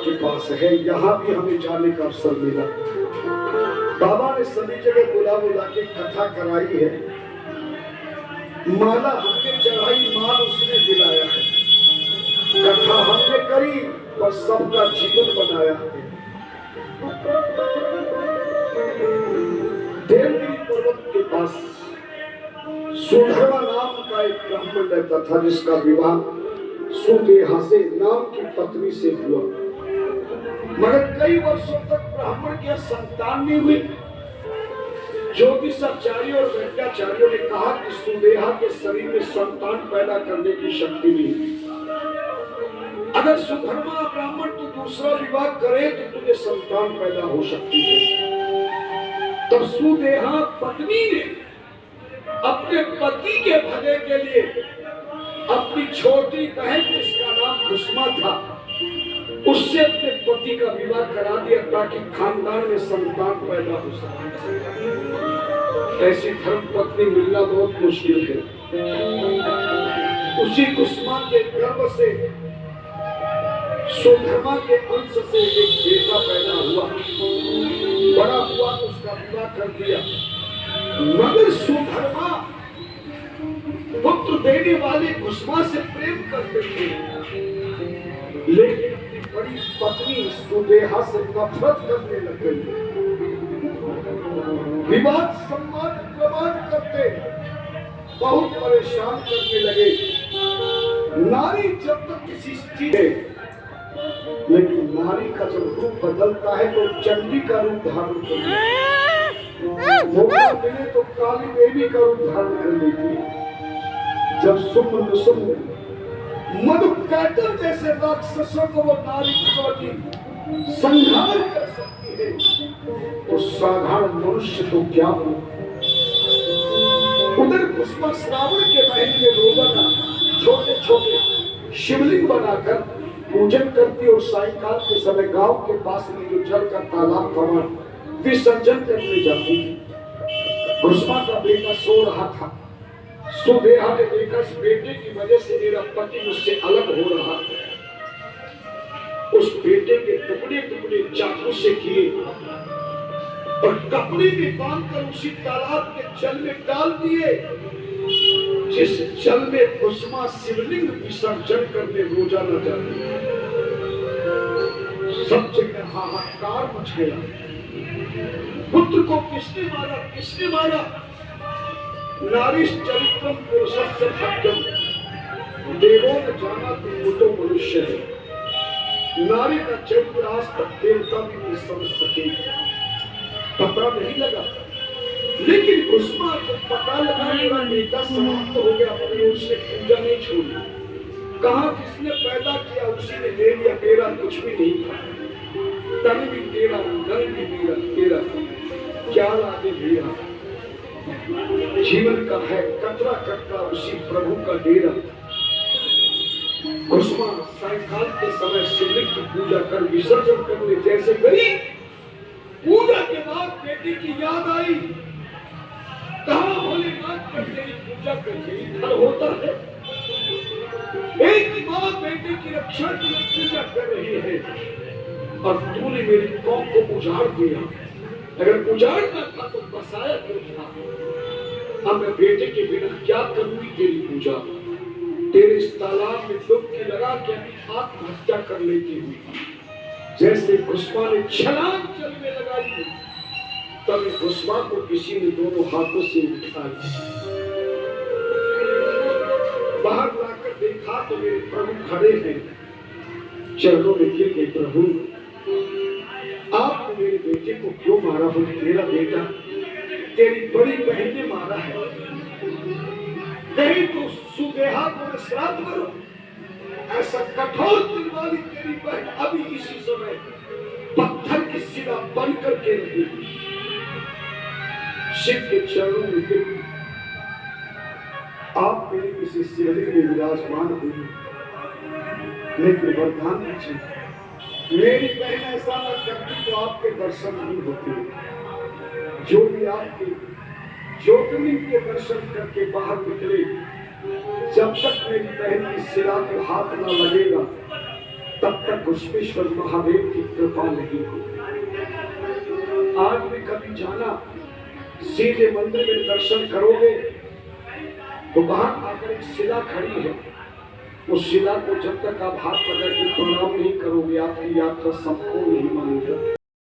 के पास है, यहाँ भी हमें जाने का अवसर मिला। बाबा ने सभी जगह बुला बुला के कथा कराई है, माला हमने चढ़ाई, माल उसने दिलाया है, कथा हमने करी और सबका जीवन बनाया है। देवगिरी पर्वत के पास सुधर्मा नाम का एक ब्राह्मण रहता था, जिसका विवाह सुदेहा से नाम की पत्नी से हुआ, मगर कई वर्षों तक ब्राह्मण की संतान नहीं हुई। ज्योतिषाचार्यों और वैद्याचार्यों ने कहा कि सुदेहा के शरीर में संतान पैदा करने की शक्ति नहीं, अगर सुधर्मा ब्राह्मण तू दूसरा विवाह करे तो तुझे संतान पैदा हो सकती है। तब सुदेहा पत्नी ने अपने पति के भले के लिए अपनी छोटी बहन, जिसका नाम कुसुमा था, उससे अपने पति का विवाह करा दिया ताकि खानदान में संतान पैदा हो सके। ऐसी धर्म पत्नी मिलना बहुत मुश्किल है। उसी कुसुमा के गर्भ से सुधर्मा के अंश से एक बेटा पैदा हुआ, बड़ा हुआ तो उसका विवाह कर दिया। मगर सुधर्मा पुत्र देने वाले कुसुमा से प्रेम करते थे, लेकिन अपनी बड़ी पत्नी सुदेहा से नफरत करने लग गई। विवाद सम्मान प्रमाण करते बहुत परेशान करने लगे। नारी जब तक किसी चीज है, लेकिन नारी का जब रूप बदलता है तो चंडी का रूप धारण करती है, मौका मिले तो काली देवी का रूप धारण कर लेती है। जब सुम्न मधुकैटल जैसे राक्षसों को वो नारी भगवती संहार कर सकती है, तो साधारण मनुष्य तो क्या हो। उधर कुसुमा श्रावण के महीने में रोजाना छोटे छोटे शिवलिंग बनाकर पूजन करती और सायंकाल के समय गांव के पास में जो जल का तालाब था विसर्जन करने जाती थी। कुसुमा का बेटा सो रहा था। सुदेहा ने देखा इस बेटे की वजह से मेरा पति मुझसे अलग हो रहा है। उस बेटे के टुकड़े टुकड़े चाकू से किए और कपड़े में बांधकर उसी तालाब के जल में डाल दिए, जिस जल में कुसुमा शिवलिंग विसर्जन करने रोजाना जाती। सब जगह हाहाकार मच गया। पुत्र को किसने मारा, किसने मारा? नारी चरित्रम पुरुषस्य सत्यम देवों ने जाना तो तो मनुष्य है। नारी का चरित्र आज तक देवता भी नहीं समझ सके, पता नहीं लगा। लेकिन कुसुमा को पता लगा मेरा बेटा समाप्त हो गया, मगर उसने पूजा नहीं छोड़ी। कहा किसने पैदा किया, उसी ने ले लिया, मेरा कुछ भी नहीं था। तन भी तेरा, धन भी मेरा, तेरा क्या लागे मेरा। जीवन का है कतरा कटरा उसी प्रभु का डेरा। कुसुमा सायंकाल के समय शिवलिंग की पूजा कर विसर्जन करने जैसे गई, पूजा के बाद बेटी की याद आई। कहा भोलेनाथ का तेरी पूजा करके घर होता है। एक माँ बेटे की रक्षा के लिए पूजा कर रही है और तूने मेरी कौम को उजाड़ दिया। अगर उजाड़ना था तो बसाया क्यों था? अब मैं बेटे के बिना क्या करूंगी तेरी पूजा? तेरे इस तालाब में डुबकी लगा के आत्महत्या कर लेती हुई। जैसे कुसुमा ने छलांग जल में लगाई, तब कुसुमा को किसी ने दोनों हाथों से उठाया। बाहर लाकर देखा तो मेरे प्रभु खड़े हैं, चरणों में गिर गए। प्रभु आपने मेरे बेटे को क्यों मारा? हो मेरा बेटा तेरी बड़ी बहन ने मारा है। कहीं तो सुदेहा को श्राद्ध करो। ऐसा कठोर दिल वाली तेरी बहन अभी इसी समय पत्थर की सिरा बन करके रही। शिव के चरणों में गिर आप मेरे किसी शिवलिंग में विराजमान हुई, लेकिन वरदान दीजिए मेरी बहन ऐसा न करती तो आपके दर्शन नहीं होते। जो भी आपके ज्योतिर्लिंग के दर्शन करके बाहर निकले, जब तक मेरी बहन की सिरा पे हाथ न लगेगा तब तक घुसपेश्वर महादेव की कृपा नहीं होगी। आज भी कभी जाना, सीधे मंदिर में दर्शन करोगे तो वहां आकर एक शिला खड़ी है, उस शिला को जब तक आप हाथ पकड़ के प्रणाम नहीं करोगे आपकी यात्रा संपूर्ण नहीं मानी जाती।